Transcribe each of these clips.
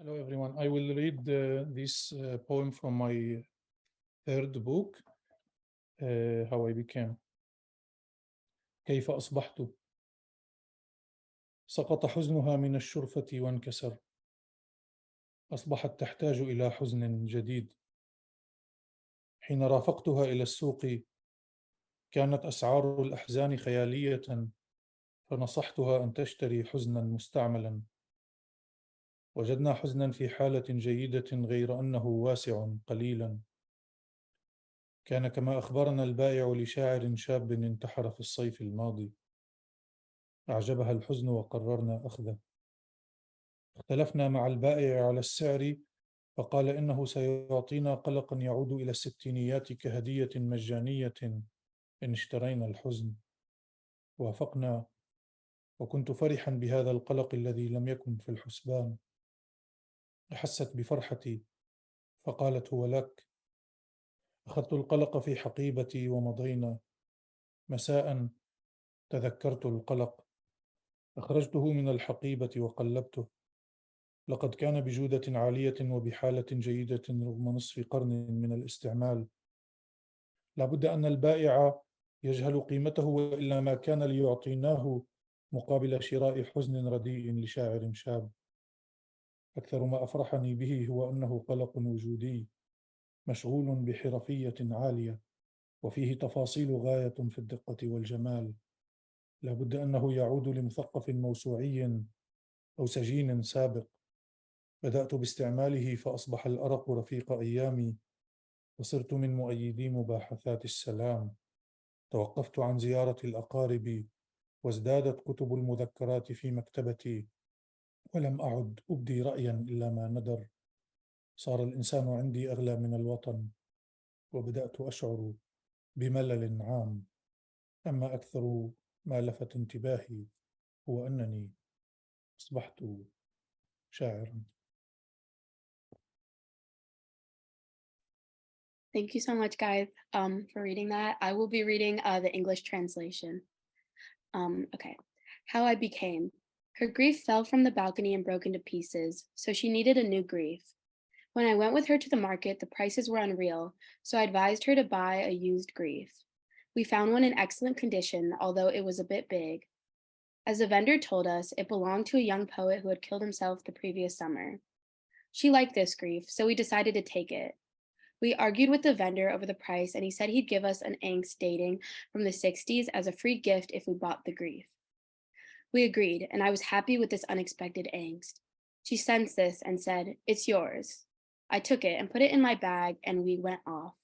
Hello, everyone. I will read this poem from my third book, How I Became. كيف أصبحت؟ سقط حزنها من الشرفة وانكسر. أصبحت تحتاج إلى حزن جديد. حين رافقتها إلى السوق كانت أسعار الأحزان خيالية، فنصحتها أن تشتري حزنا مستعملا. وجدنا حزنا في حالة جيدة غير أنه واسع قليلا. كان كما أخبرنا البائع لشاعر شاب انتحر في الصيف الماضي. أعجبها الحزن وقررنا أخذه. اختلفنا مع البائع على السعر، فقال إنه سيعطينا قلقا يعود إلى الستينيات كهدية مجانية إن اشترينا الحزن. وافقنا، وكنت فرحا بهذا القلق الذي لم يكن في الحسبان. أحست بفرحتي فقالت: هو لك. أخذت القلق في حقيبتي ومضينا. مساء تذكرت القلق، أخرجته من الحقيبة وقلبته. لقد كان بجودة عالية وبحالة جيدة رغم نصف قرن من الاستعمال. لابد أن البائع يجهل قيمته، وإلا ما كان ليعطيناه مقابل شراء حزن رديء لشاعر شاب. أكثر ما أفرحني به هو أنه قلق وجودي مشغول بحرفية عالية، وفيه تفاصيل غاية في الدقة والجمال. لابد أنه يعود لمثقف موسوعي أو سجين سابق. بدأت باستعماله فأصبح الأرق رفيق أيامي، وصرت من مؤيدي مباحثات السلام. توقفت عن زيارة الأقارب، وازدادت كتب المذكرات في مكتبتي، ولم أعد أبدي رأيا إلا ما ندر. صار الإنسان عندي أغلى من الوطن، وبدأت أشعر بملل عام. أما أكثر ما لفت انتباهي هو أنني أصبحت شاعرا. Thank you so much, guys, for reading that. I will be reading the English translation. Okay. How I became. Her grief fell from the balcony and broke into pieces, so she needed a new grief. When I went with her to the market, the prices were unreal, so I advised her to buy a used grief. We found one in excellent condition, although it was a bit big. As the vendor told us, it belonged to a young poet who had killed himself the previous summer. She liked this grief, so we decided to take it. We argued with the vendor over the price, and he said he'd give us an angst dating from the 60s as a free gift if we bought the grief. We agreed, and I was happy with this unexpected angst. She sensed this and said, "It's yours." I took it and put it in my bag, and we went off.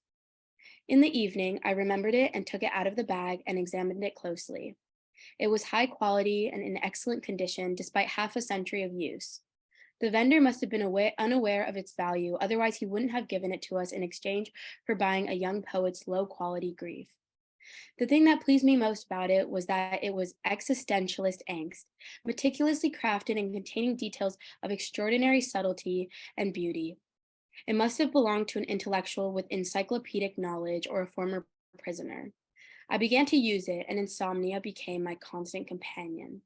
In the evening, I remembered it and took it out of the bag and examined it closely. It was high quality and in excellent condition despite half a century of use. The vendor must have been unaware of its value, otherwise he wouldn't have given it to us in exchange for buying a young poet's low-quality grief. The thing that pleased me most about it was that it was existentialist angst, meticulously crafted and containing details of extraordinary subtlety and beauty. It must have belonged to an intellectual with encyclopedic knowledge or a former prisoner. I began to use it, and insomnia became my constant companion.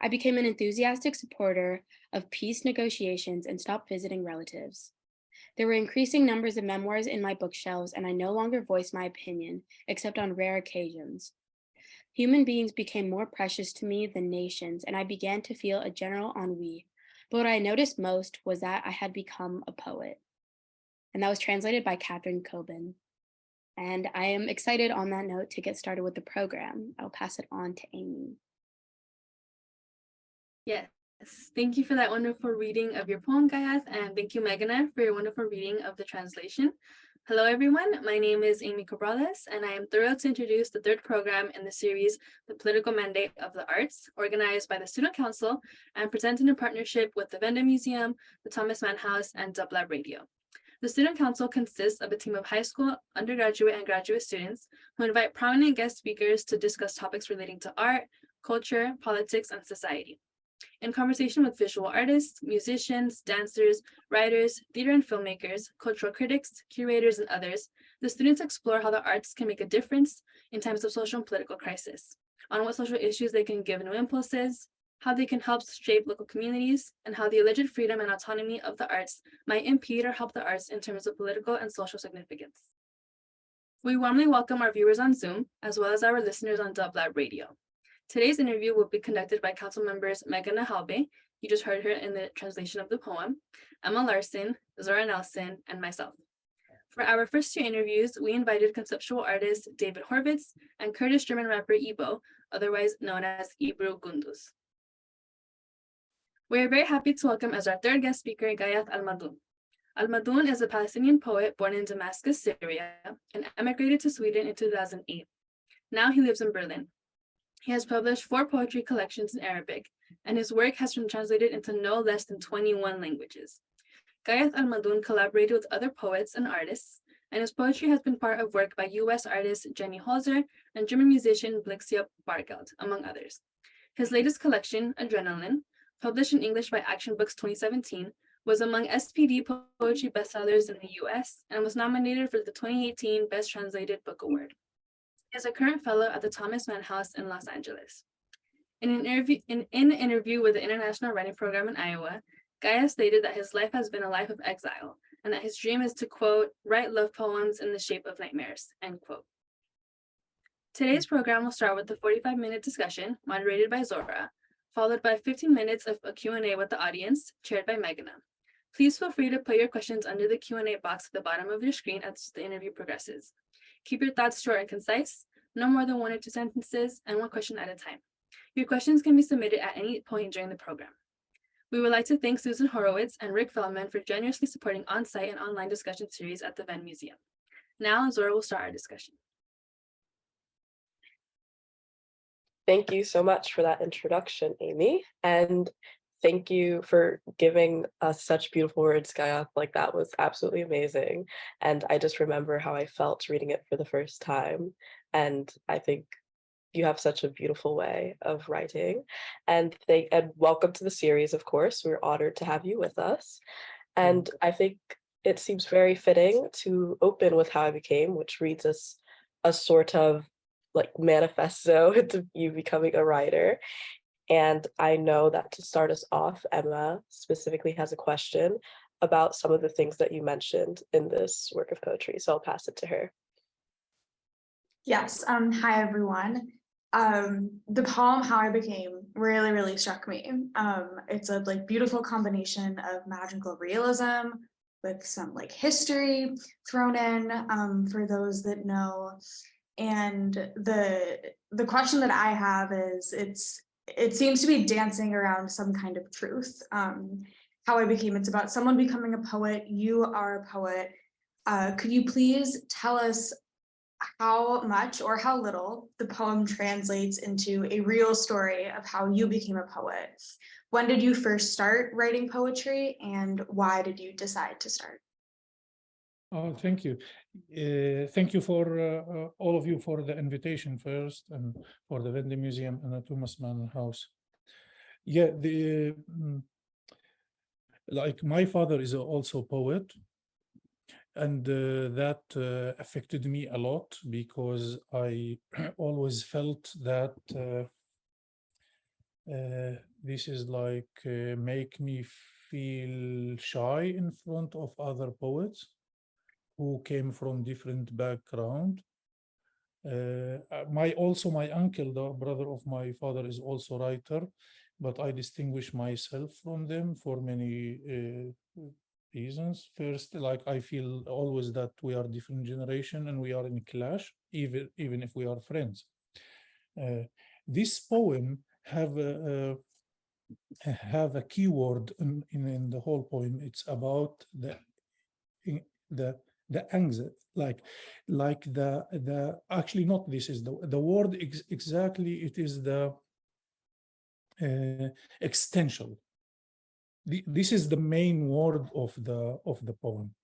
I became an enthusiastic supporter of peace negotiations and stopped visiting relatives. There were increasing numbers of memoirs in my bookshelves, and I no longer voiced my opinion, except on rare occasions. Human beings became more precious to me than nations, and I began to feel a general ennui. But what I noticed most was that I had become a poet. And that was translated by Catherine Coben. And I am excited on that note to get started with the program. I'll pass it on to Amy. Yes, thank you for that wonderful reading of your poem, Ghayath, and thank you, Meghana, for your wonderful reading of the translation. Hello, everyone. My name is Amy Cabrales, and I am thrilled to introduce the third program in the series, The Political Mandate of the Arts, organized by the Student Council and presented in partnership with the Venda Museum, the Thomas Mann House, and Dublab Radio. The Student Council consists of a team of high school, undergraduate, and graduate students who invite prominent guest speakers to discuss topics relating to art, culture, politics, and society. In conversation with visual artists, musicians, dancers, writers, theater and filmmakers, cultural critics, curators, and others, the students explore how the arts can make a difference in times of social and political crisis, on what social issues they can give new impulses, how they can help shape local communities, and how the alleged freedom and autonomy of the arts might impede or help the arts in terms of political and social significance. We warmly welcome our viewers on Zoom, as well as our listeners on Dublab Radio. Today's interview will be conducted by council members Meghana Halbe, you just heard her in the translation of the poem, Emma Larson, Zora Nelson, and myself. For our first two interviews, we invited conceptual artist David Horvitz and Kurdish German rapper Ibo, otherwise known as Ibru Gunduz. We are very happy to welcome as our third guest speaker, Ghayath Almadhoun. Almadhoun is a Palestinian poet born in Damascus, Syria, and emigrated to Sweden in 2008. Now he lives in Berlin. He has published 4 poetry collections in Arabic, and his work has been translated into no less than 21 languages. Ghayath Almadhoun collaborated with other poets and artists, and his poetry has been part of work by US artist Jenny Holzer and German musician Blixa Bargeld, among others. His latest collection, Adrenalin, published in English by Action Books 2017, was among SPD poetry bestsellers in the US and was nominated for the 2018 Best Translated Book Award. He is a current fellow at the Thomas Mann House in Los Angeles. In an interview with the International Writing Program in Iowa, Ghayath stated that his life has been a life of exile and that his dream is to, quote, write love poems in the shape of nightmares, end quote. Today's program will start with a 45-minute discussion moderated by Zora, followed by 15 minutes of a Q&A with the audience, chaired by Meghana. Please feel free to put your questions under the Q&A box at the bottom of your screen as the interview progresses. Keep your thoughts short and concise, no more than 1 or 2 sentences, and 1 question at a time. Your questions can be submitted at any point during the program. We would like to thank Susan Horowitz and Rick Feldman for generously supporting on-site and online discussion series at the Venn Museum. Now, Zora will start our discussion. Thank you so much for that introduction, Amy. And thank you for giving us such beautiful words, Ghayath. Like, that was absolutely amazing. And I just remember how I felt reading it for the first time. And I think you have such a beautiful way of writing. And welcome to the series, of course. We're honored to have you with us. And I think it seems very fitting to open with How I Became, which reads us a sort of like manifesto into you becoming a writer. And I know that to start us off, Emma specifically has a question about some of the things that you mentioned in this work of poetry. So I'll pass it to her. Yes, hi everyone. The poem How I Became really struck me. It's a beautiful combination of magical realism with some history thrown in for those that know. And the question that I have is, it seems to be dancing around some kind of truth. How I Became, it's about someone becoming a poet. You are a poet. Could you please tell us how much or how little the poem translates into a real story of how you became a poet? When did you first start writing poetry, and why did you decide to start? Oh, thank you. Thank you for all of you for the invitation first, and for the Venn Museum and the Thomas Mann House. Yeah, like my father is also a poet, and that affected me a lot, because I always felt that this is make me feel shy in front of other poets who came from different background. My uncle, the brother of my father, is also a writer, but I distinguish myself from them for many reasons. First, I feel always that we are different generation and we are in clash, even if we are friends. This poem have a keyword in the whole poem. It's about the anxiety, actually not this is the word exactly. It is the existential. This is the main word of the poem,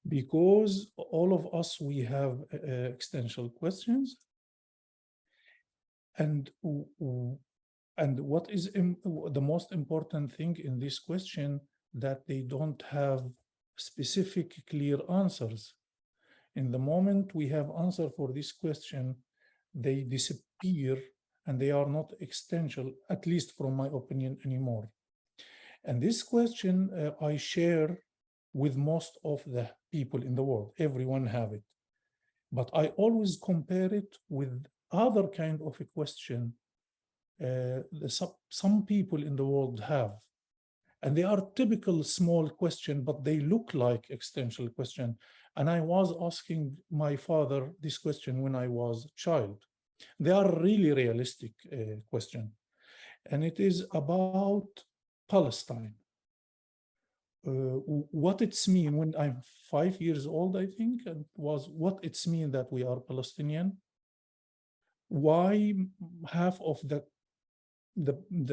because all of us, we have existential questions, and what is the most important thing in this question, that they don't have specific clear answers. In the moment we have answer for this question, they disappear and they are not existential, at least from my opinion anymore. And this question I share with most of the people in the world. Everyone have it. But I always compare it with other kind of a question some people in the world have. And they are typical small question, but they look like existential question. And I was asking my father this question when I was a child. They are really realistic question. And it is about Palestine. What it's mean when I'm 5 years old, I think, and was what it's mean that we are Palestinian. Why half of the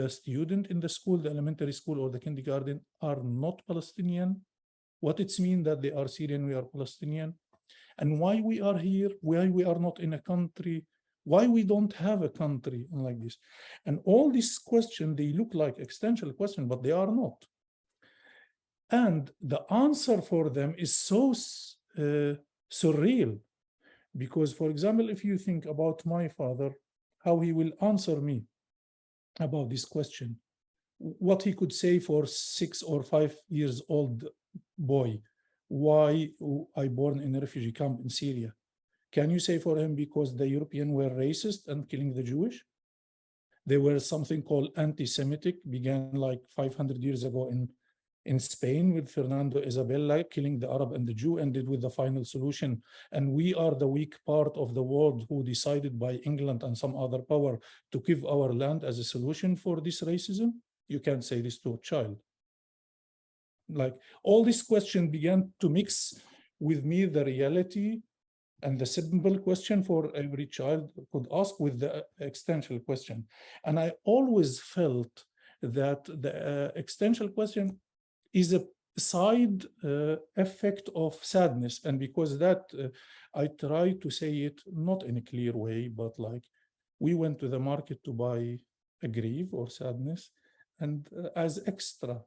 student in the school, the elementary school or the kindergarten, are not Palestinian? What it's mean that they are Syrian, we are Palestinian? And why we are here, why we are not in a country, why we don't have a country like this? And all these questions, they look like existential question, but they are not. And the answer for them is so surreal. Because, for example, if you think about my father, how he will answer me about this question, what he could say for 6 or 5 years old boy, why I born in a refugee camp in Syria? Can you say for him because the European were racist and killing the Jewish? There were something called anti-Semitic, began like 500 years ago in Spain with Fernando Isabella killing the Arab and the Jew, ended with the final solution. And we are the weak part of the world who decided by England and some other power to give our land as a solution for this racism. You can't say this to a child. Like all this question began to mix with me the reality and the simple question for every child could ask with the existential question. And I always felt that the existential question is a side effect of sadness. And because that, I try to say it not in a clear way, but like we went to the market to buy a grief or sadness, and as extra,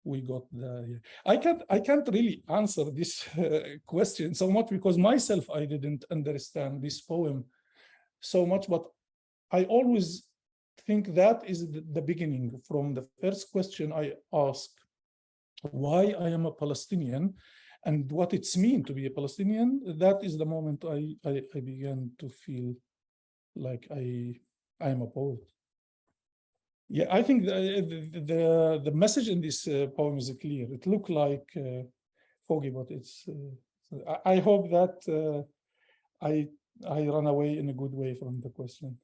we got the. I can't really answer this question so much because myself I didn't understand this poem so much, but I always think that is the beginning. From the first question I ask, why I am a Palestinian and what it's mean to be a Palestinian, that is the moment I began to feel like I am a poet. Yeah, I think the message in this poem is clear. It looked like foggy, but it's. I hope that I run away in a good way from the question.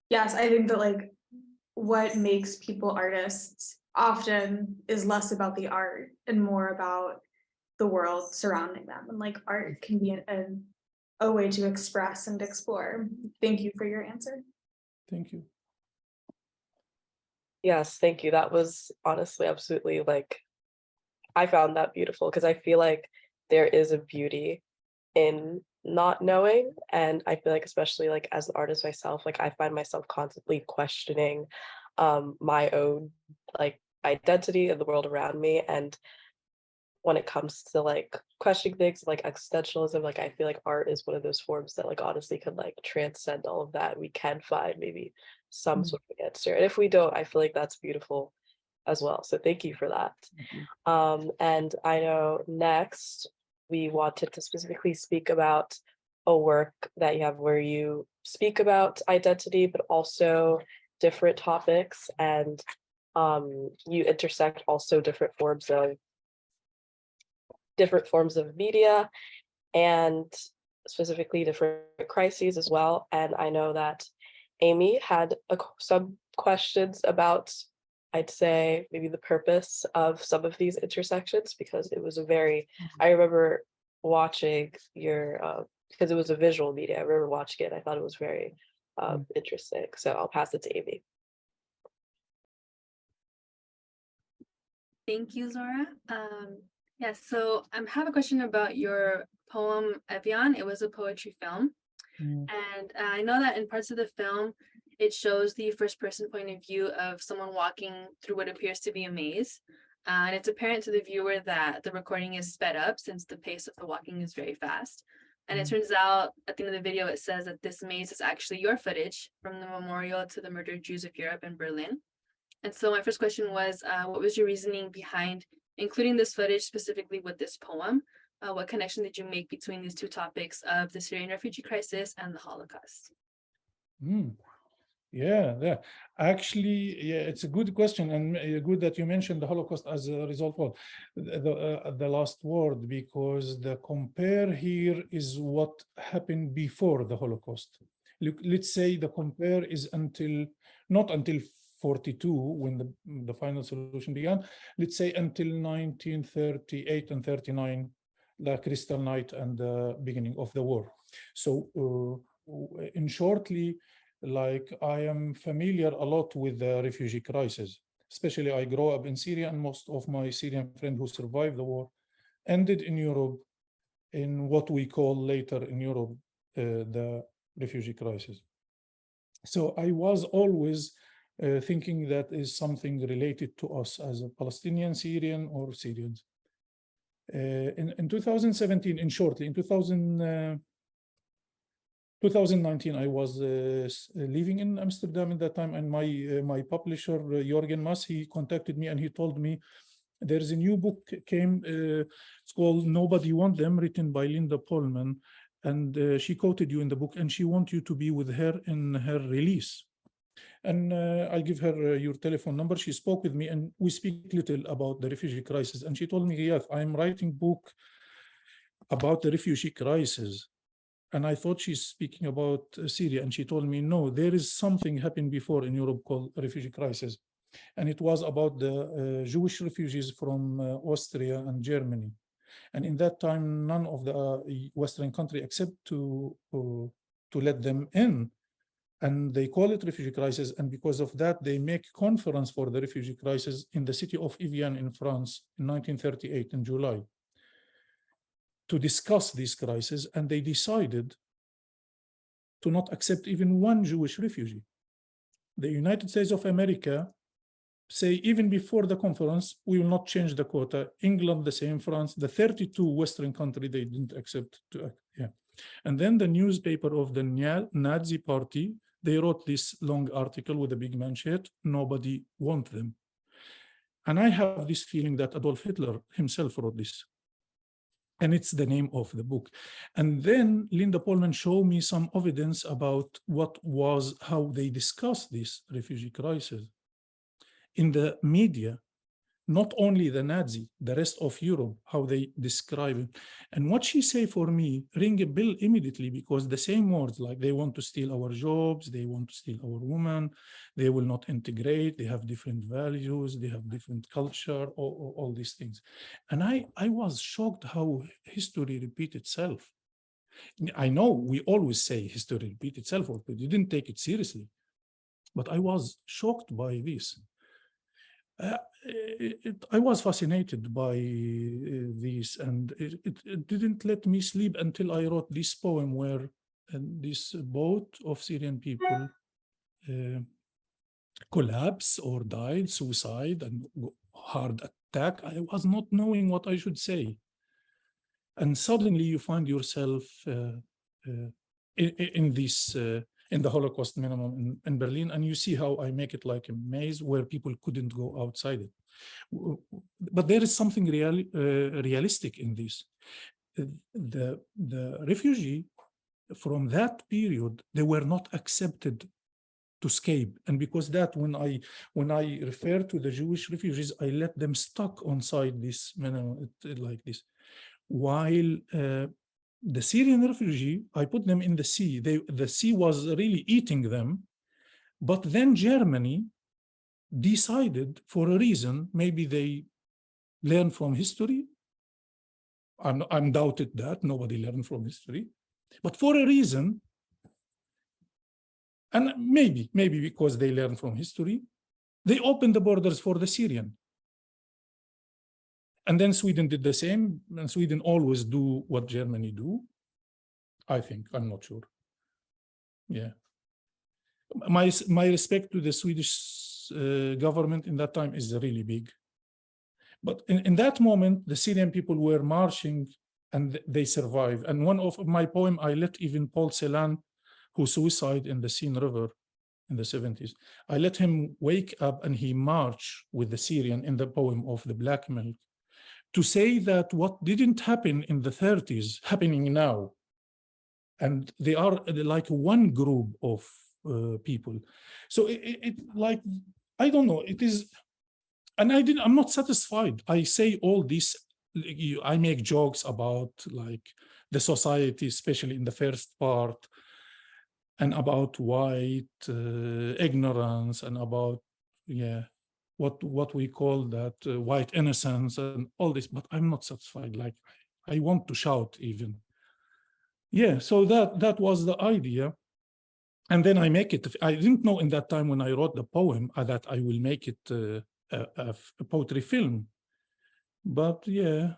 Yes, I think that like what makes people artists often is less about the art and more about the world surrounding them. And like art can be a way to express and explore. Thank you for your answer. Thank you. Yes, thank you. That was honestly absolutely like, I found that beautiful because I feel like there is a beauty in not knowing. And I feel like, especially like as an artist myself, like I find myself constantly questioning my own like identity and the world around me. And when it comes to like questioning things like existentialism, like I feel like art is one of those forms that like honestly can like transcend all of that. We can find maybe some sort of answer. And if we don't, I feel like that's beautiful as well. So thank you for that. And I know next we wanted to specifically speak about a work that you have where you speak about identity, but also different topics, and you intersect also different forms of media and specifically different crises as well. And I know that Amy had some questions about, I'd say, maybe the purpose of some of these intersections, because it was a very, I remember watching your, because it was a visual media, I remember watching it, I thought it was very interesting. So I'll pass it to Amy. Thank you, Zora. Yes, so I have a question about your poem, Evian. It was a poetry film. And I know that in parts of the film, it shows the first person point of view of someone walking through what appears to be a maze. And it's apparent to the viewer that the recording is sped up since the pace of the walking is very fast. And it turns out at the end of the video, it says that this maze is actually your footage from the memorial to the murdered Jews of Europe in Berlin. And so my first question was, what was your reasoning behind including this footage specifically with this poem? What connection did you make between these two topics of the Syrian refugee crisis and the Holocaust? Yeah. Actually, yeah, it's a good question, and good that you mentioned the Holocaust as a result. Well, the last word, because the compare here is what happened before the Holocaust. Look, let's say the compare is not until 42 when the final solution began. Let's say until 1938 and 39, the Crystal Night and the beginning of the war. So, in shortly, like I am familiar a lot with the refugee crisis, especially I grew up in Syria, and most of my Syrian friends who survived the war ended in Europe in what we call later in Europe the refugee crisis. So I was always thinking that is something related to us as a Palestinian, Syrian, or Syrians. In 2017, in shortly, in 2019, I was living in Amsterdam at that time, and my publisher, Jorgen Mas, he contacted me and he told me there's a new book came, it's called Nobody Want Them, written by Linda Polman, and she quoted you in the book, and she wants you to be with her in her release. And I'll give her your telephone number. She spoke with me, and we speak little about the refugee crisis. And she told me, Ghayath, I'm writing a book about the refugee crisis. And I thought she's speaking about Syria. And she told me, no, there is something happened before in Europe called refugee crisis. And it was about the Jewish refugees from Austria and Germany. And in that time, none of the Western countries accept to let them in. And they call it refugee crisis. And because of that, they make conference for the refugee crisis in the city of Evian in France in 1938 in July to discuss this crisis. And they decided to not accept even one Jewish refugee. The United States of America say, even before the conference, we will not change the quota. England, the same, France, the 32 Western countries, they didn't accept to, And then the newspaper of the Nazi party, they wrote this long article with a big manchette, nobody want them. And I have this feeling that Adolf Hitler himself wrote this. And it's the name of the book. And then Linda Polman showed me some evidence about how they discussed this refugee crisis in the media. Not only the Nazi, the rest of Europe, how they describe it. And what she say for me ring a bell immediately, because the same words, like they want to steal our jobs, they want to steal our women, they will not integrate, they have different values, they have different culture, all these things. And I was shocked how history repeats itself. I know we always say history repeats itself, but you didn't take it seriously. But I was shocked by this. I was fascinated by this, and it didn't let me sleep until I wrote this poem where this boat of Syrian people collapsed or died, suicide and hard attack. I was not knowing what I should say. And suddenly you find yourself in this in the Holocaust minimum in Berlin, and you see how I make it like a maze where people couldn't go outside it. But there is something realistic in this. The refugee from that period, they were not accepted to escape. And because that, when I refer to the Jewish refugees, I let them stuck inside this minimum like this. While the Syrian refugee, I put them in the sea. The sea was really eating them. But then Germany decided, for a reason, maybe they learned from history. I'm doubted that nobody learned from history. But for a reason, and maybe because they learned from history, they opened the borders for the Syrian. And then Sweden did the same, and Sweden always do what Germany do. I think, I'm not sure. Yeah. My respect to the Swedish government in that time is really big. But in that moment, the Syrian people were marching and they survive. And one of my poem, I let even Paul Celan, who suicide in the Seine River in the 70s, I let him wake up and he marched with the Syrian in the poem of the Black Milk to say that what didn't happen in the 30s happening now. And they are like one group of people. So it like, I don't know, it is, and I'm not satisfied. I say all this, I make jokes about like the society, especially in the first part, and about white ignorance, and about, yeah, what we call that white innocence and all this, but I'm not satisfied. Like, I want to shout even. Yeah, so that was the idea. And then I make it. I didn't know in that time when I wrote the poem that I will make it a poetry film. But yeah,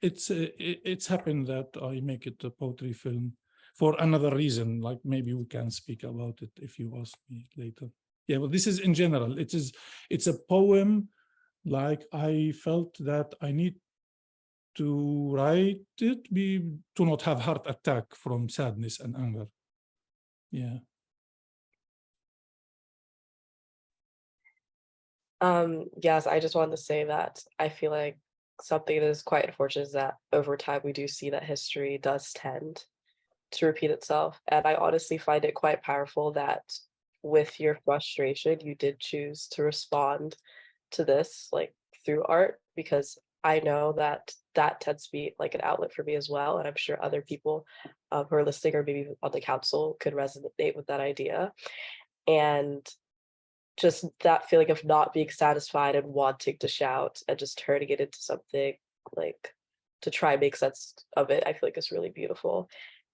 it's happened that I make it a poetry film for another reason. Like, maybe we can speak about it if you ask me later. Yeah, but this is in general. It's a poem. Like, I felt that I need to write it to not have heart attack from sadness and anger. Yeah. Yes, I just wanted to say that I feel like something that is quite unfortunate is that over time we do see that history does tend to repeat itself. And I honestly find it quite powerful that with your frustration, you did choose to respond to this like through art, because I know that that tends to be like an outlet for me as well. And I'm sure other people who are listening or maybe on the council could resonate with that idea. And just that feeling of not being satisfied and wanting to shout and just turning it into something like to try and make sense of it, I feel like is really beautiful.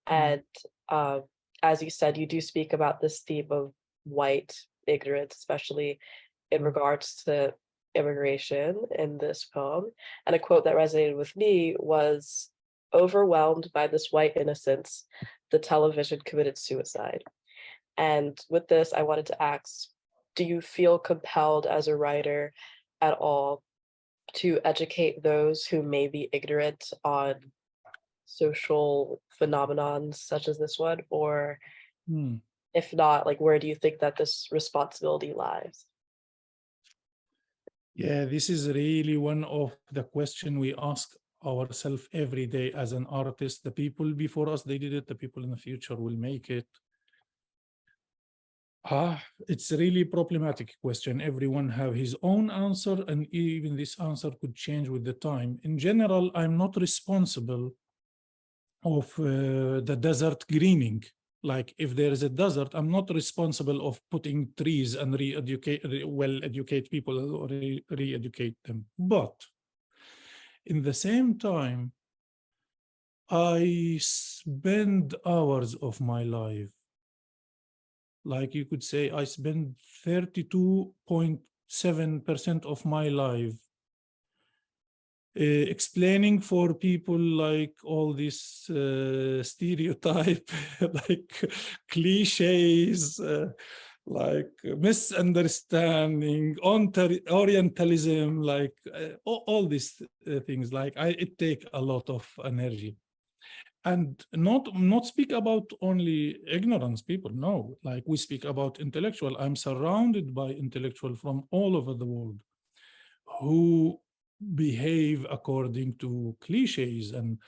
And as you said, you do speak about this theme of white ignorance, especially in regards to immigration in this poem. And a quote that resonated with me was, "Overwhelmed by this white innocence, the television committed suicide." And with this, I wanted to ask, do you feel compelled as a writer at all to educate those who may be ignorant on social phenomenons such as this one? Or if not, like, where do you think that this responsibility lies? Yeah, this is really one of the questions we ask ourselves every day as an artist. The people before us, they did it. The people in the future will make it. It's a really problematic question. Everyone have his own answer, and even this answer could change with the time. In general, I'm not responsible of the desert greening. Like, if there is a desert, I'm not responsible of putting trees and educate people or re-educate them. But in the same time, I spend hours of my life, like you could say, I spend 32.7% of my life explaining for people like all this stereotype, like cliches, like misunderstanding, Orientalism, like all these things. Like, it take a lot of energy. And not speak about only ignorance people, no. Like, we speak about intellectual. I'm surrounded by intellectual from all over the world who behave according to cliches, and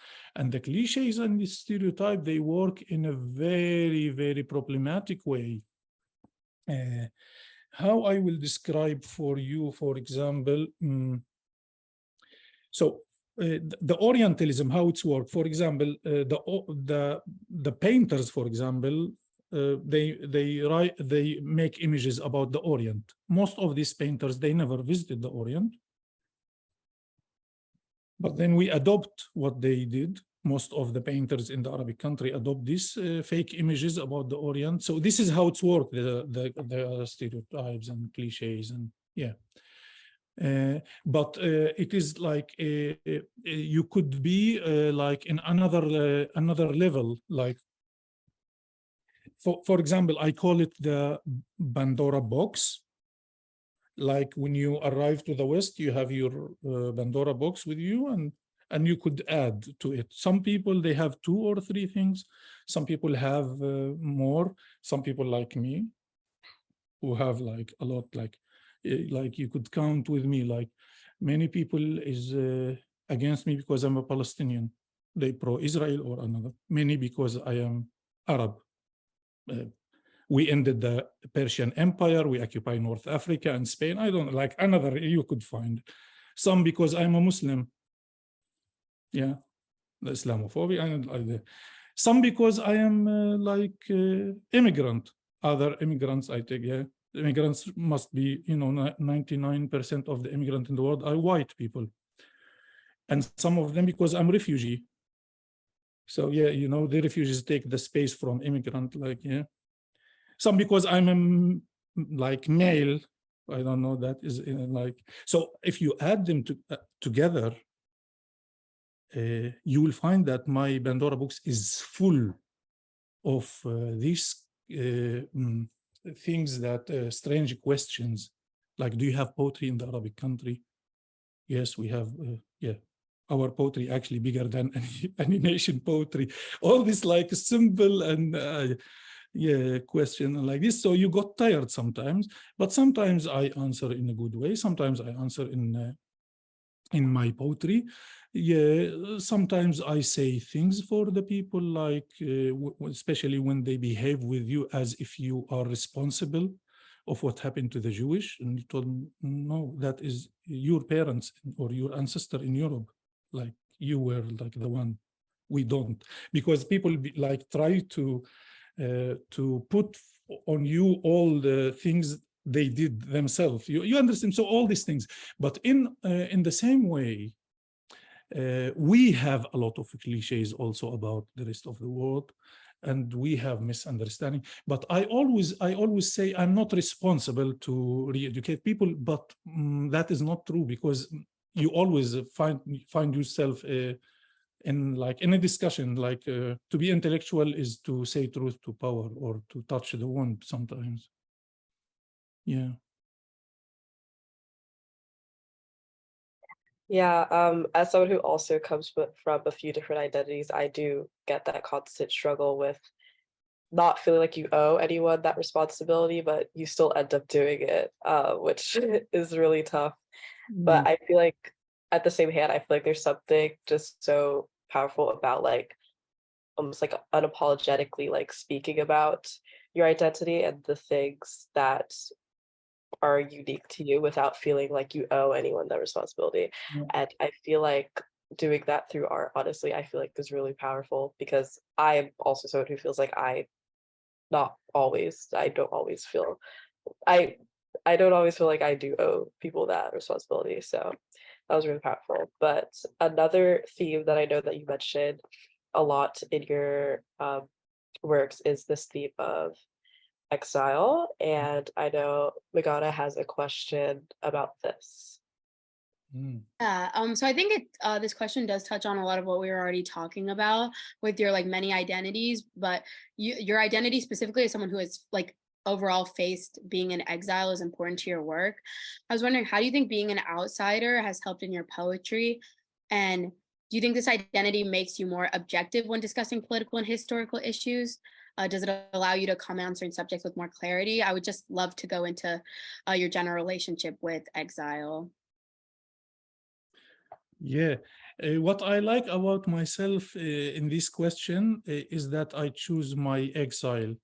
the cliches and the stereotype, they work in a very, very problematic way. How I will describe for you, for example, so the Orientalism, how it's worked. For example, the painters, for example, they make images about the Orient. Most of these painters, they never visited the Orient, but then we adopt what they did. Most of the painters in the Arabic country adopt these fake images about the Orient. So this is how it's worked, the stereotypes and cliches, and yeah. But it is like you could be like in another level. Like, for example, I call it the Pandora box. Like, when you arrive to the West, you have your Pandora box with you, and you could add to it. Some people, they have 2 or 3 things. Some people have more. Some people like me, who have like a lot, like you could count with me, like many people is against me because I'm a Palestinian. They pro-Israel or another. Many because I am Arab. We ended the Persian Empire, we occupy North Africa and Spain. I don't like another, you could find. Some because I'm a Muslim. Yeah, the Islamophobia. And some because I am immigrant. Other immigrants, I think, yeah. Immigrants must be, 99% of the immigrants in the world are white people. And some of them because I'm refugee. So yeah, the refugees take the space from immigrant, like, yeah. Some because I'm like male, I don't know, that is like, so if you add them together, you will find that my Pandora books is full of these things that, strange questions, like, do you have poetry in the Arabic country? Yes, we have, yeah. Our poetry actually bigger than any nation poetry. All this like simple and yeah, question like this. So you got tired sometimes, but sometimes I answer in a good way. Sometimes I answer in my poetry. Yeah, sometimes I say things for the people, like especially when they behave with you as if you are responsible of what happened to the Jewish, and you told me, no, that is your parents or your ancestor in Europe, like you were like the one. We don't, because people try to put on you all the things they did themselves. You understand? So all these things, but in the same way, we have a lot of cliches also about the rest of the world, and we have misunderstanding. But I always say I'm not responsible to re-educate people, but that is not true, because you always find yourself in a discussion, like to be intellectual is to say truth to power or to touch the wound sometimes. Yeah. Yeah, as someone who also comes from a few different identities, I do get that constant struggle with not feeling like you owe anyone that responsibility, but you still end up doing it, which is really tough. But I feel like at the same hand, I feel like there's something just so powerful about like almost like unapologetically like speaking about your identity and the things that are unique to you without feeling like you owe anyone that responsibility. And I feel like doing that through art, honestly, I feel like is really powerful, because I am also someone who feels like I don't always feel like I do owe people that responsibility. So that was really powerful. But another theme that I know that you mentioned a lot in your works is this theme of exile, and I know Magana has a question about this. Yeah, so I think this question does touch on a lot of what we were already talking about with your like many identities, but your identity specifically as someone who has like overall faced being in exile is important to your work. I was wondering, how do you think being an outsider has helped in your poetry? And do you think this identity makes you more objective when discussing political and historical issues? Does it allow you to comment on certain subjects with more clarity? I would just love to go into your general relationship with exile. Yeah, what I like about myself in this question is that I choose my exile,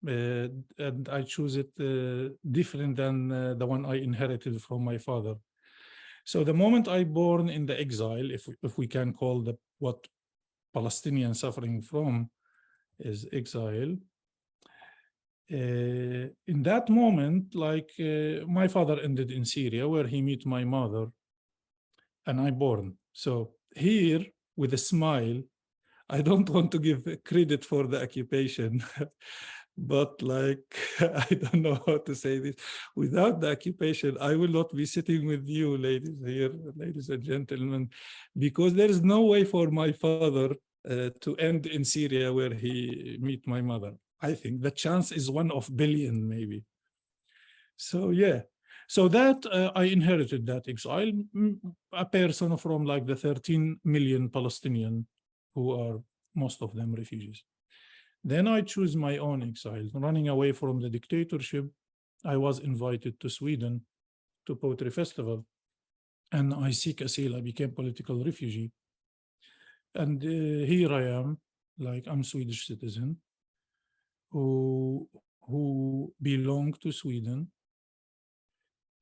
and I choose it different than the one I inherited from my father. So the moment I born in the exile, if we can call what Palestinian suffering from is exile, in that moment, like my father ended in Syria, where he met my mother, and I born. So here, with a smile, I don't want to give credit for the occupation, but like, I don't know how to say this. Without the occupation, I will not be sitting with you, ladies and gentlemen, because there is no way for my father to end in Syria where he met my mother. I think the chance is 1 of billion, maybe. So yeah. So that I inherited that exile, a person from like the 13 million Palestinian who are most of them refugees. Then I choose my own exile, running away from the dictatorship. I was invited to Sweden to Poetry Festival, and I seek asylum. I became political refugee. And here I am, like I'm Swedish citizen who belong to Sweden,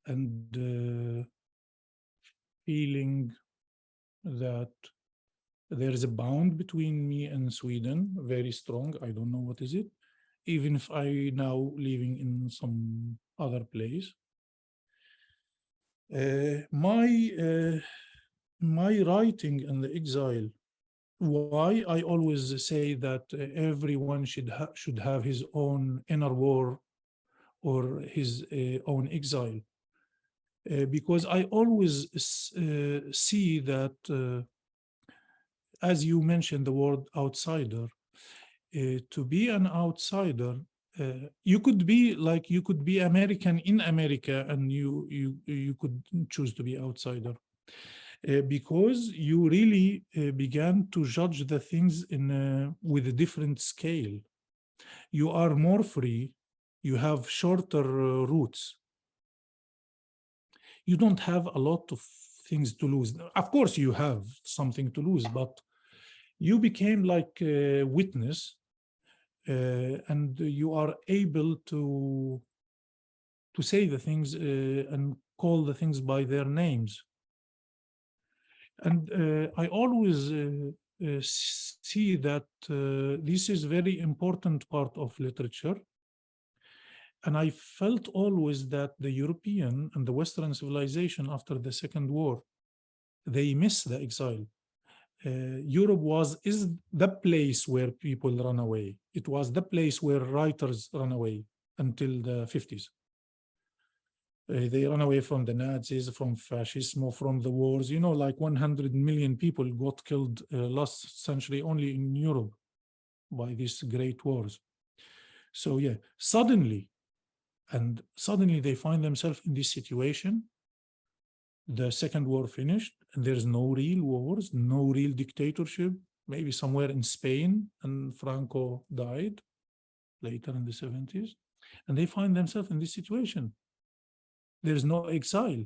and feeling that there is a bond between me and Sweden, very strong. I don't know what is it, even if I now living in some other place. My writing in the exile, why I always say that everyone should have his own inner war or his own exile, because I always see that, as you mentioned the word outsider, to be an outsider, you could be American in America, and you could choose to be outsider, because you really began to judge the things with a different scale. You are more free, you have shorter routes, you don't have a lot of things to lose. Of course you have something to lose, but you became like a witness, and you are able to say the things and call the things by their names. And I always see that this is very important part of literature. And I felt always that the European and the Western civilization after the Second War, they miss the exile. Europe is the place where people run away. It was the place where writers run away until the 50s. They run away from the Nazis, from fascism, from the wars. You know, like 100 million people got killed last century only in Europe by these great wars. So yeah, suddenly they find themselves in this situation. The Second War finished, and there's no real wars, no real dictatorship, maybe somewhere in Spain, and Franco died later in the 70s. And they find themselves in this situation. There's no exile.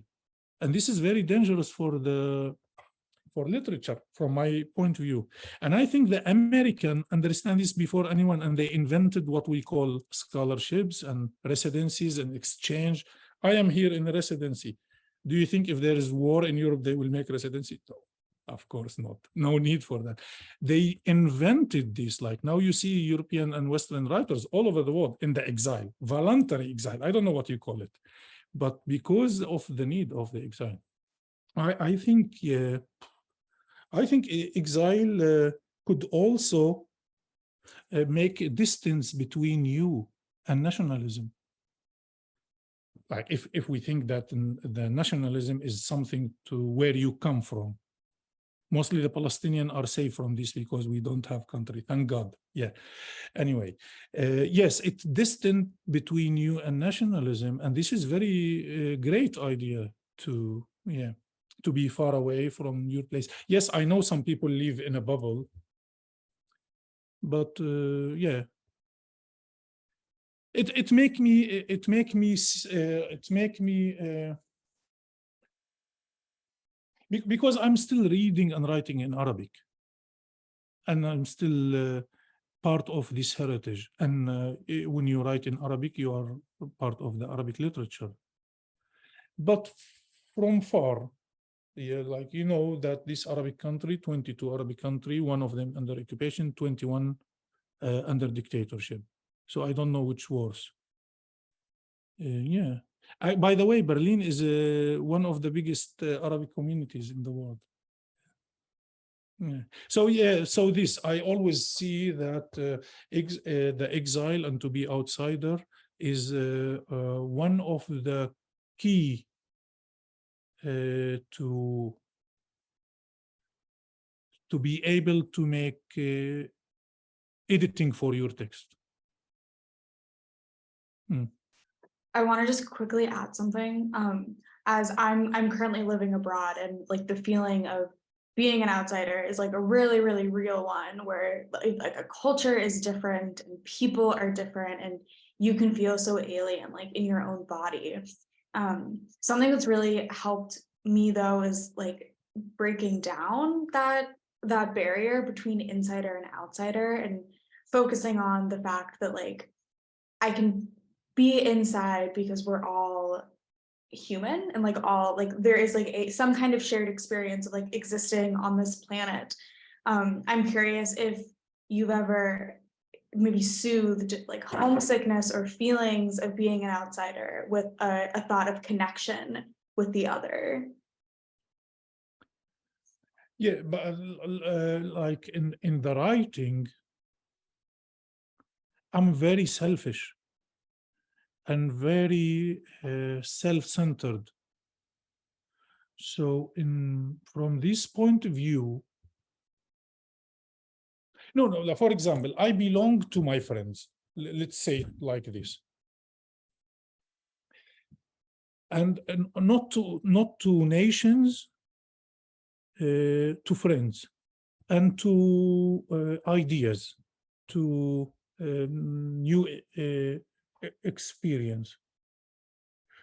And this is very dangerous for literature, from my point of view. And I think the American understand this before anyone, and they invented what we call scholarships and residencies and exchange. I am here in a residency. Do you think if there is war in Europe, they will make residency? No, of course not. No need for that. They invented this. Like now you see European and Western writers all over the world in the exile, voluntary exile. I don't know what you call it, but because of the need of the exile. I think exile could also make a distance between you and nationalism. Like if we think that the nationalism is something to where you come from. Mostly the Palestinians are safe from this because we don't have country, thank God. Yeah. Anyway, yes, it's distant between you and nationalism, and this is very great idea to be far away from your place. Yes, I know some people live in a bubble, but yeah, it make me because I'm still reading and writing in Arabic, and I'm still part of this heritage. And when you write in Arabic, you are part of the Arabic literature. But from far, yeah, like you know that this Arabic country, 22 Arabic country, one of them under occupation, 21 under dictatorship. So I don't know which worse. Yeah. By the way, Berlin is one of the biggest Arabic communities in the world. Yeah. So yeah, so this I always see that the exile and to be outsider is one of the key to be able to make editing for your text. I want to just quickly add something. As I'm currently living abroad, and like the feeling of being an outsider is like a really, really real one, where like a culture is different and people are different, and you can feel so alien, like in your own body. Something that's really helped me though is like breaking down that barrier between insider and outsider, and focusing on the fact that like I can be inside because we're all human, and like all like there is like some kind of shared experience of like existing on this planet. I'm curious if you've ever maybe soothed like homesickness or feelings of being an outsider with a thought of connection with the other. Yeah, but like in the writing, I'm very selfish and very self-centered. So from this point of view, no, for example, I belong to my friends. Let's say it like this. And not to nations, to friends, and to ideas, to new experience.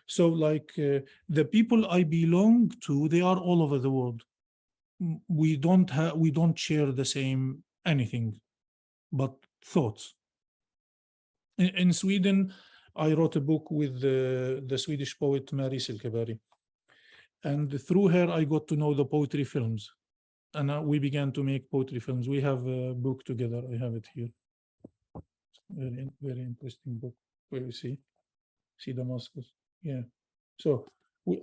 So like the people I belong to, they are all over the world. We don't share the same anything but thoughts. In Sweden, I wrote a book with the Swedish poet Mary Silkeberg, and through her I got to know the poetry films, and we began to make poetry films. We have a book together. I have it here. Very, very interesting book. Where you see Damascus. Yeah. So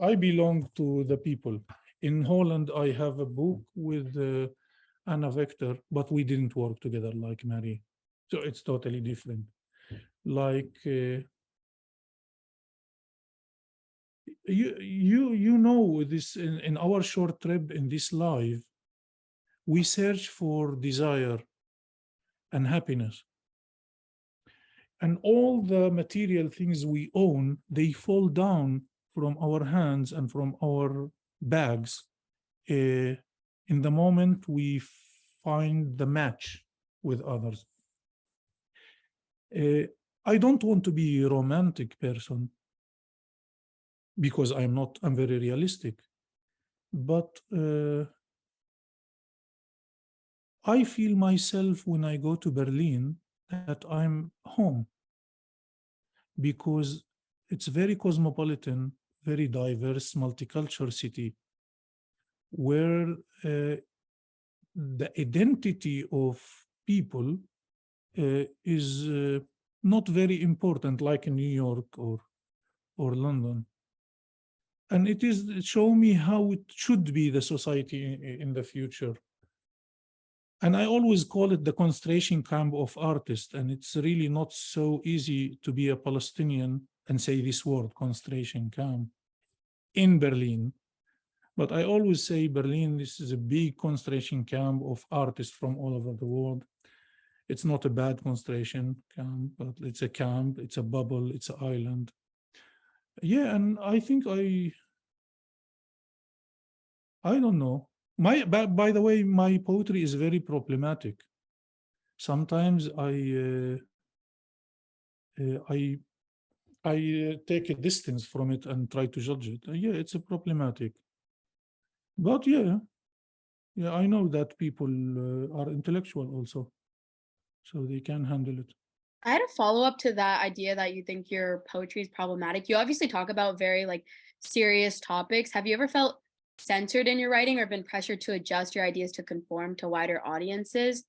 I belong to the people. In Holland, I have a book with Anna Vector, but we didn't work together like Mary. So it's totally different. Like you know this in our short trip in this life, we search for desire and happiness. And all the material things we own, they fall down from our hands and from our bags in the moment we find the match with others. I don't want to be a romantic person because I'm very realistic. But I feel myself when I go to Berlin that I'm home, because it's very cosmopolitan, very diverse, multicultural city where the identity of people is not very important like in New York or London. And it show me how it should be the society in the future. And I always call it the concentration camp of artists. And it's really not so easy to be a Palestinian and say this word, concentration camp, in Berlin. But I always say Berlin, this is a big concentration camp of artists from all over the world. It's not a bad concentration camp, but it's a camp, it's a bubble, it's an island. Yeah, and I think I don't know. By the way, my poetry is very problematic. Sometimes I take a distance from it and try to judge it. Yeah, it's a problematic. But yeah, I know that people are intellectual also, so they can handle it. I had a follow-up to that idea that you think your poetry is problematic. You obviously talk about very like serious topics. Have you ever felt censored in your writing or been pressured to adjust your ideas to conform to wider audiences?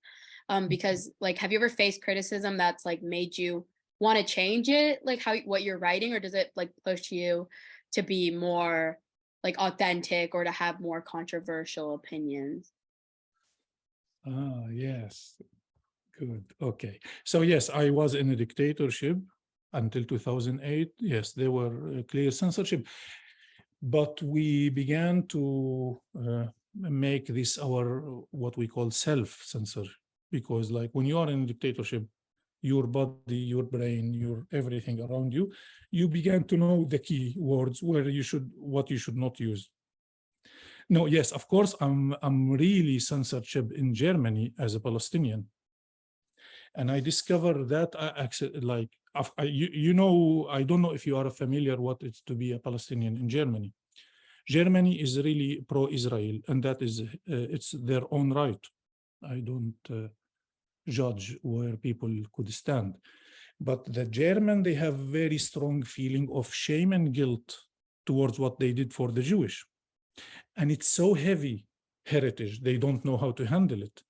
Because like, have you ever faced criticism that's like made you want to change it, like what you're writing, or does it like push you to be more like authentic or to have more controversial opinions? Ah, yes. Good. Okay. So yes, I was in a dictatorship until 2008. Yes, there were clear censorship, but we began to make this our what we call self-censor, because like when you are in a dictatorship, your body, your brain, your everything around you, you began to know the key words where you should, what you should not use. No, yes, of course, I'm really censorship in Germany as a Palestinian. And I discovered that like, you know, I don't know if you are familiar what it's to be a Palestinian in Germany. Germany is really pro-Israel, and that is, it's their own right. I don't judge where people could stand. But the German, they have very strong feeling of shame and guilt towards what they did for the Jewish. And it's so heavy heritage, they don't know how to handle it.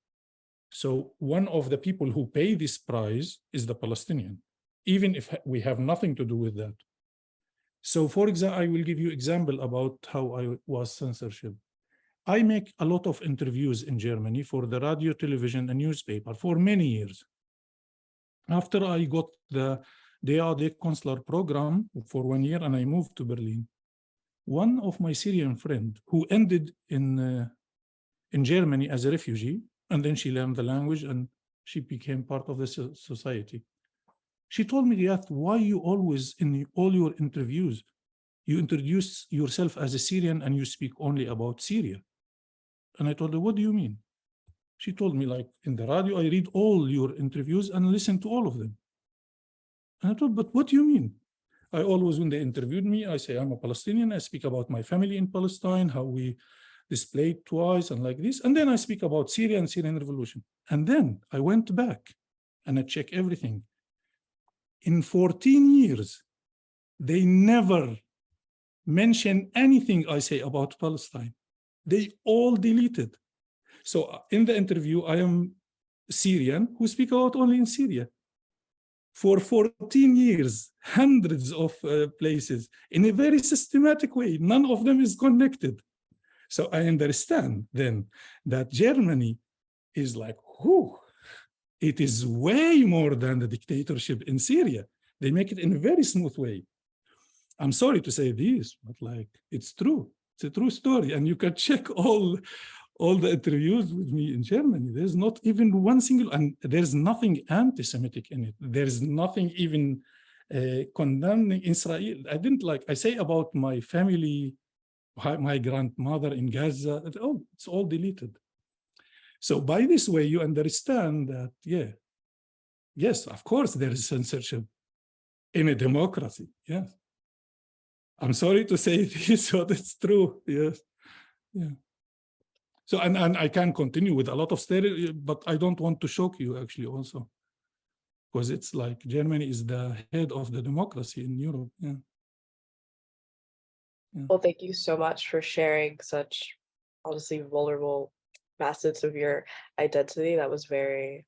So one of the people who pay this price is the Palestinian, even if we have nothing to do with that. So for example, I will give you example about how I was censorship. I make a lot of interviews in Germany for the radio, television, and newspaper for many years. After I got the DAD consular program for 1 year and I moved to Berlin, one of my Syrian friend who ended in Germany as a refugee, and then she learned the language and she became part of the society. She told me, Ghayath, why you always, in all your interviews, you introduce yourself as a Syrian and you speak only about Syria? And I told her, what do you mean? She told me, like, in the radio, I read all your interviews and listen to all of them. And I thought, but what do you mean? I always, when they interviewed me, I say, I'm a Palestinian. I speak about my family in Palestine, how we displayed twice and like this. And then I speak about Syria and Syrian revolution. And then I went back and I checked everything. In 14 years, they never mention anything I say about Palestine. They all deleted. So in the interview, I am Syrian who speak about only in Syria. For 14 years, hundreds of places, in a very systematic way, none of them is connected. So I understand then that Germany is like, whoo, it is way more than the dictatorship in Syria. They make it in a very smooth way. I'm sorry to say this, but like, it's true. It's a true story. And you can check all the interviews with me in Germany. There's not even one single, and there's nothing anti-Semitic in it. There's nothing even condemning Israel. I say about my family, my grandmother in Gaza, it's all deleted. So by this way, you understand that, yeah, yes, of course, there is censorship in a democracy, yes. I'm sorry to say this, but it's true, yes, yeah. So, and I can continue with a lot of stereotypes, but I don't want to shock you actually also, because it's like Germany is the head of the democracy in Europe, yeah. Well, thank you so much for sharing such honestly vulnerable facets of your identity. That was very,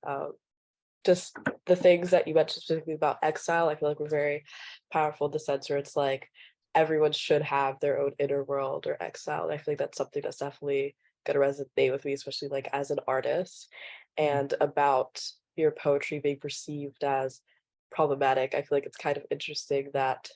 just the things that you mentioned specifically about exile, I feel like were very powerful in the sense where it's like everyone should have their own inner world or exile. And I feel like that's something that's definitely going to resonate with me, especially like as an artist. And about your poetry being perceived as problematic, I feel like it's kind of interesting that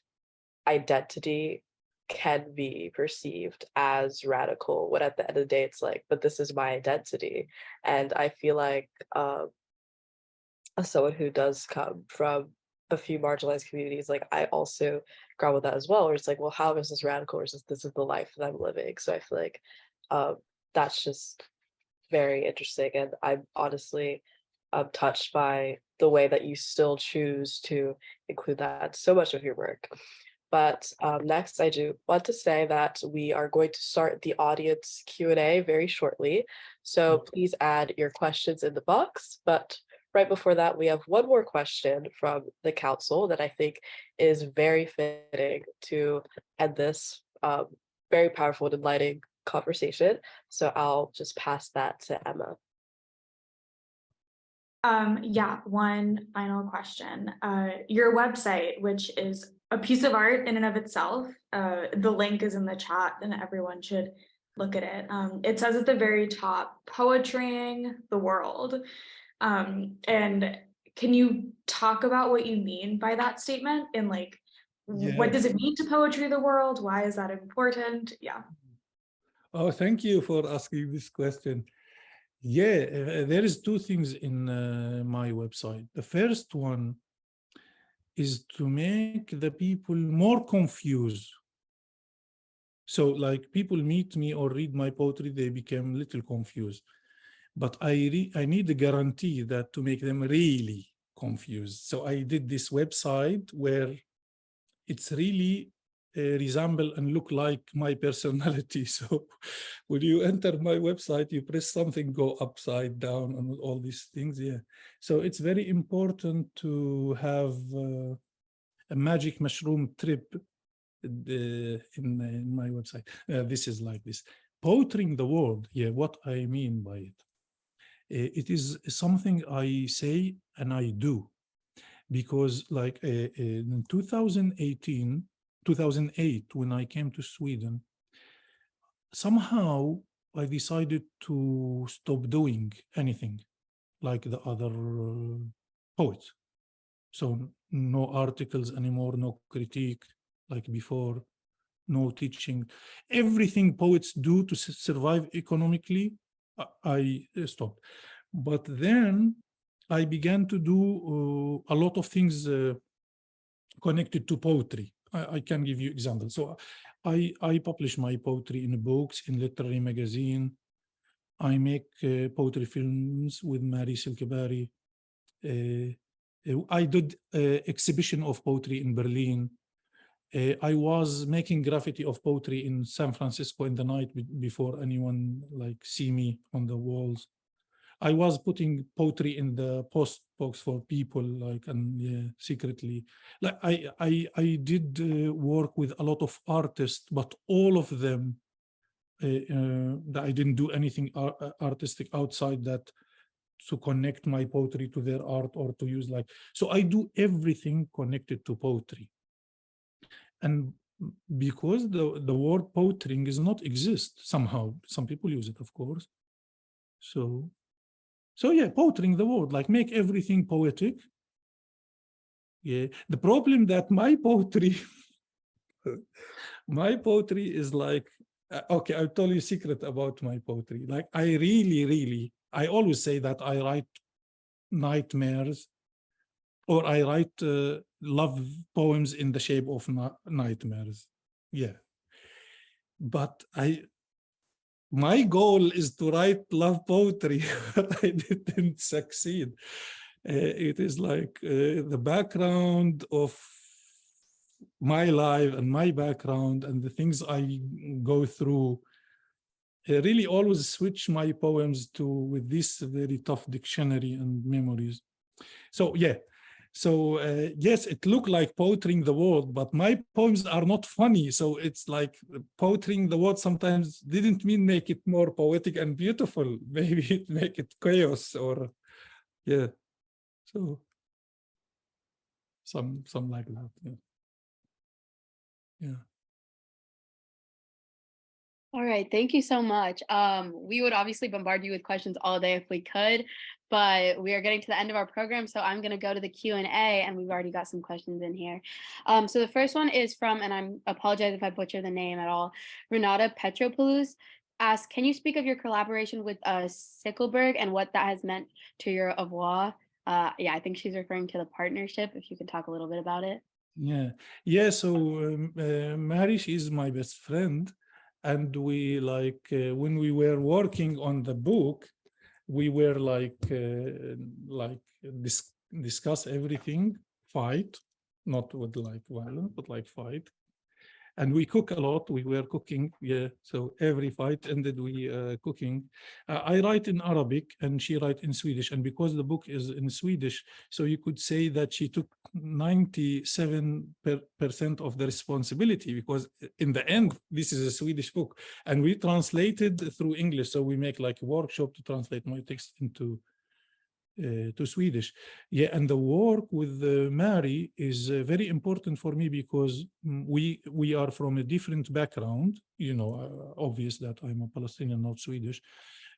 identity can be perceived as radical when at the end of the day it's like, but this is my identity. And I feel like as someone who does come from a few marginalized communities, like I also grapple with that as well, where it's like, well, how is this radical versus this is the life that I'm living? So I feel like that's just very interesting, and I'm honestly touched by the way that you still choose to include that in so much of your work. But next, I do want to say that we are going to start the audience Q&A very shortly. So please add your questions in the box. But right before that, we have one more question from the council that I think is very fitting to end this very powerful and enlightening conversation. So I'll just pass that to Emma. Yeah, one final question. Your website, which is a piece of art in and of itself, the link is in the chat and everyone should look at it. It says at the very top, poetrying the world. And can you talk about what you mean by that statement? And like, what does it mean to poetry the world? Why is that important? Yeah. Oh, thank you for asking this question. Yeah, there is two things in my website. The first one is to make the people more confused. So like people meet me or read my poetry, they become a little confused. But I need a guarantee that to make them really confused. So I did this website where it's really resemble and look like my personality. So when you enter my website, you press something, go upside down and all these things. Yeah. So it's very important to have a magic mushroom trip in my website. This is like this. Poetrying the world. Yeah, what I mean by it. It is something I say and I do. Because like in 2008, when I came to Sweden, somehow I decided to stop doing anything like the other poets. So no articles anymore, no critique like before, no teaching. Everything poets do to survive economically, I stopped. But then I began to do a lot of things connected to poetry. I can give you examples. So I publish my poetry in books, in literary magazine. I make poetry films with Mary Silkebari. I did exhibition of poetry in Berlin. I was making graffiti of poetry in San Francisco in the night before anyone like see me on the walls. I was putting poetry in the post box for people, like, and yeah, secretly. Like I did work with a lot of artists, but all of them, I didn't do anything artistic outside that to connect my poetry to their art or to use like. So I do everything connected to poetry. And because the word poetrying is not exist somehow, some people use it, of course. So yeah, poetrying the word, like make everything poetic. Yeah, the problem that my poetry, my poetry is like, okay, I'll tell you a secret about my poetry. Like I really, I always say that I write nightmares, or I write love poems in the shape of nightmares. Yeah, but my goal is to write love poetry, but I didn't succeed. It is like the background of my life and my background and the things I go through really always switch my poems to with this very tough dictionary and memories. So yeah. So yes, it looked like poetrying the world, but my poems are not funny. So it's like poetrying the world sometimes didn't mean make it more poetic and beautiful. Maybe it make it chaos or yeah. So some like that. Yeah. Yeah. All right, thank you so much. We would obviously bombard you with questions all day if we could, but we are getting to the end of our program, so I'm going to go to the Q&A, and we've already got some questions in here. So the first one is from, and I apologize if I butcher the name at all, Renata Petropoulos asks, can you speak of your collaboration with Sickleberg and what that has meant to your oeuvre? Yeah, I think she's referring to the partnership, if you could talk a little bit about it. Yeah, so Mary, she's my best friend. And we like, when we were working on the book, we were like discuss everything, fight, not with like violence, but like fight. And we cook a lot. We were cooking, yeah. So every fight ended we cooking. I write in Arabic and she write in Swedish. And because the book is in Swedish, so you could say that she took 97% of the responsibility, because in the end, this is a Swedish book. And we translated through English. So we make like a workshop to translate my text into to Swedish. Yeah, and the work with Mary is very important for me because we are from a different background. You know, obvious that I'm a Palestinian, not Swedish.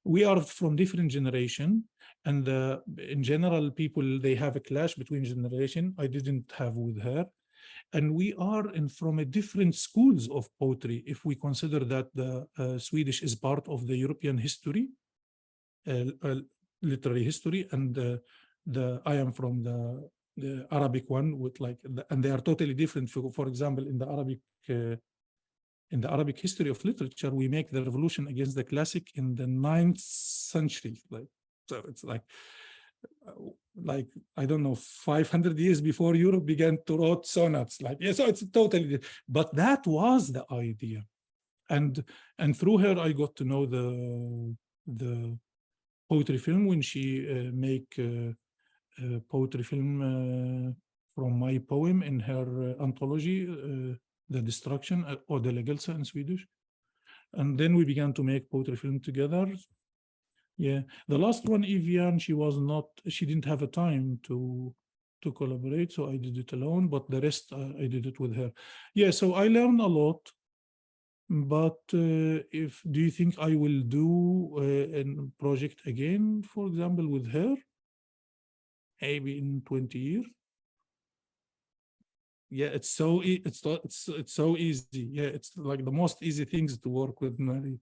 We are from different generation, and in general, people, they have a clash between generation. I didn't have with her. And we are from a different schools of poetry, if we consider that the Swedish is part of the European history. literary history, and I am from the Arabic one with like, and they are totally different. For example, in the Arabic history of literature, we make the revolution against the classic in the 9th century. Like, so it's like I don't know, 500 years before Europe began to write sonnets. Like, yeah, so it's totally, but that was the idea. And through her, I got to know the poetry film when she make poetry film from my poem in her anthology, The Destruction, or the Legelsa in Swedish. And then we began to make poetry film together. Yeah, the last one, Evian, she didn't have a time to collaborate, so I did it alone, but the rest I did it with her. Yeah, so I learned a lot. But do you think I will do a project again, for example, with her, maybe in 20 years? Yeah, it's so easy. Yeah, it's like the most easy things to work with, Mary.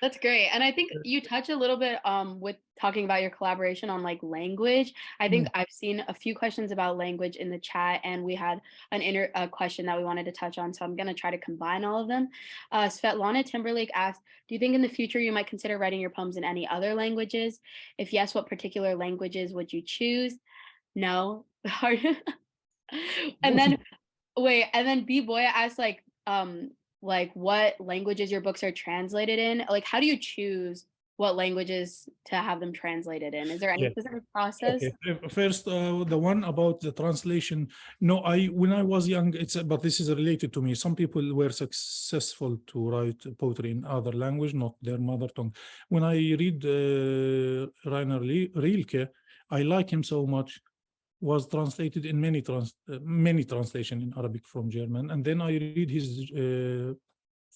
That's great. And I think you touch a little bit with talking about your collaboration on like language. I think I've seen a few questions about language in the chat, and we had a question that we wanted to touch on. So I'm going to try to combine all of them. Svetlana Timberlake asked, do you think in the future you might consider writing your poems in any other languages? If yes, what particular languages would you choose? No. And then B-Boy asked like what languages your books are translated in. Like, how do you choose what languages to have them translated in? Is there any specific process? Okay. First, the one about the translation. No, when I was young, but this is related to me. Some people were successful to write poetry in other language, not their mother tongue. When I read Rainer Rilke, I like him so much. Was translated in many translation in Arabic from German, and then I read his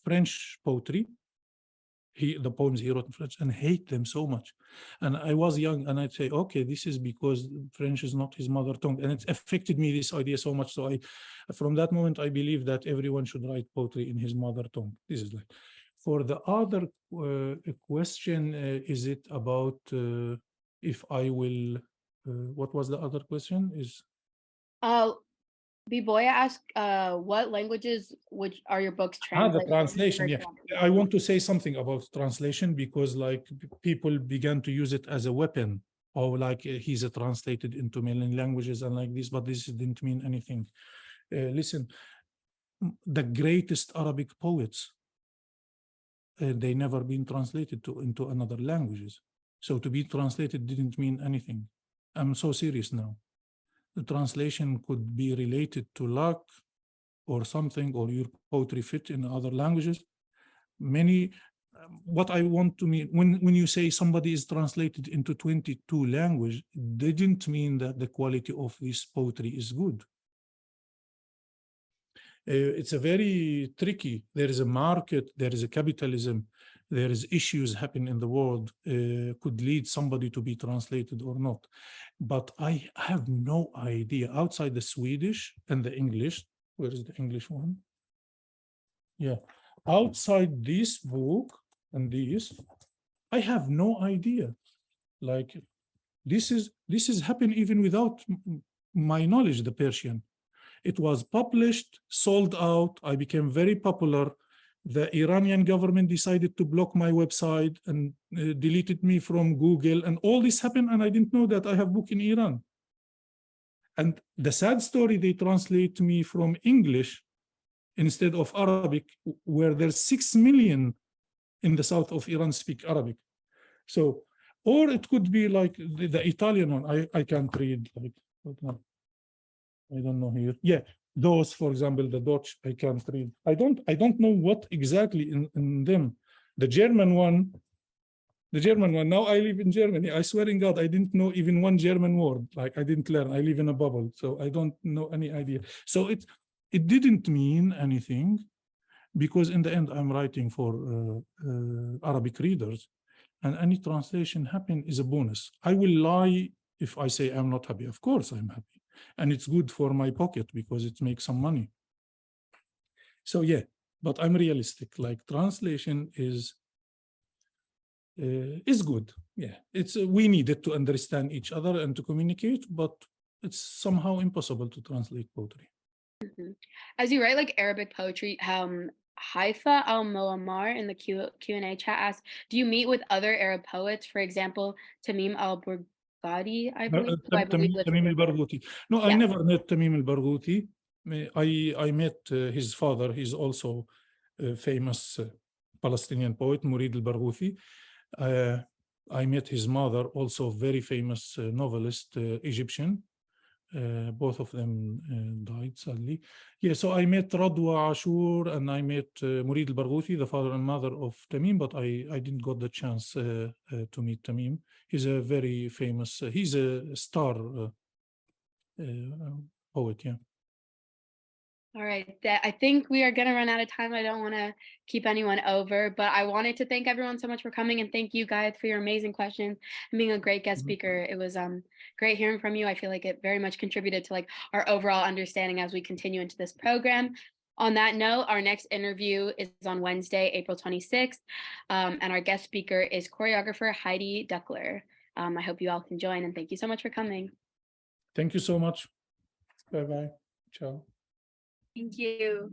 French poetry, the poems he wrote in French, and hate them so much. And I was young, and I'd say, okay, this is because French is not his mother tongue, and it affected me, this idea, so much. So from that moment, I believe that everyone should write poetry in his mother tongue. This is like. For the other question, is it about if I will? What was the other question? B-Boy asked, what languages are your books translated? The translation, yeah. I want to say something about translation, because like people began to use it as a weapon, or like he's translated into many languages and like this, but this didn't mean anything. Listen, the greatest Arabic poets, they never been translated into another languages. So to be translated didn't mean anything. I'm so serious now. The translation could be related to luck or something, or your poetry fit in other languages. What I want to mean, when you say somebody is translated into 22 languages, didn't mean that the quality of this poetry is good. It's a very tricky. There is a market, there is a capitalism, there is issues happen in the world, could lead somebody to be translated or not. But I have no idea outside the Swedish and the English. Where is the English one? Yeah, outside this book and this, I have no idea. Like this is happening even without my knowledge, the Persian. It was published, sold out. I became very popular. The Iranian government decided to block my website and deleted me from Google, and all this happened, and I didn't know that I have book in Iran. And the sad story, they translate me from English instead of Arabic, where there's 6 million in the south of Iran speak Arabic. So, or it could be like the Italian one. I can't read, like, I don't know here. Yeah, those, for example, the Dutch, I can't read. I don't know what exactly in them. The German one, now I live in Germany. I swear in God, I didn't know even one German word. Like I didn't learn, I live in a bubble. So I don't know any idea. So it didn't mean anything, because in the end, I'm writing for Arabic readers, and any translation happen is a bonus. I will lie if I say I'm not happy. Of course I'm happy. And it's good for my pocket because it makes some money. So yeah, but I'm realistic. Like translation is is good. Yeah, it's we needed to understand each other and to communicate, but it's somehow impossible to translate poetry. As you write like Arabic poetry, Haifa Al-Muammar in the Q&A chat asked, do you meet with other Arab poets? For example, Tamim al-Burghati, I believe. who I believe lives Tamim in al-Barghouti. No, I Yeah. never met Tamim al-Barghouti. I met his father. He's also a famous Palestinian poet, Murid al-Barghouti. I met his mother, also very famous novelist, Egyptian. Both of them died sadly. Yeah, so I met Radwa Ashur and I met Murid al-Barghouti, the father and mother of Tamim, but I didn't got the chance to meet Tamim. He's a very famous, he's a star poet, yeah. All right, I think we are going to run out of time. I don't want to keep anyone over, but I wanted to thank everyone so much for coming, and thank you guys for your amazing questions and being a great guest speaker. It was great hearing from you. I feel like it very much contributed to like our overall understanding as we continue into this program. On that note, our next interview is on Wednesday, April 26th, and our guest speaker is choreographer Heidi Duckler. I hope you all can join, and thank you so much for coming. Thank you so much. Bye-bye. Ciao. Thank you.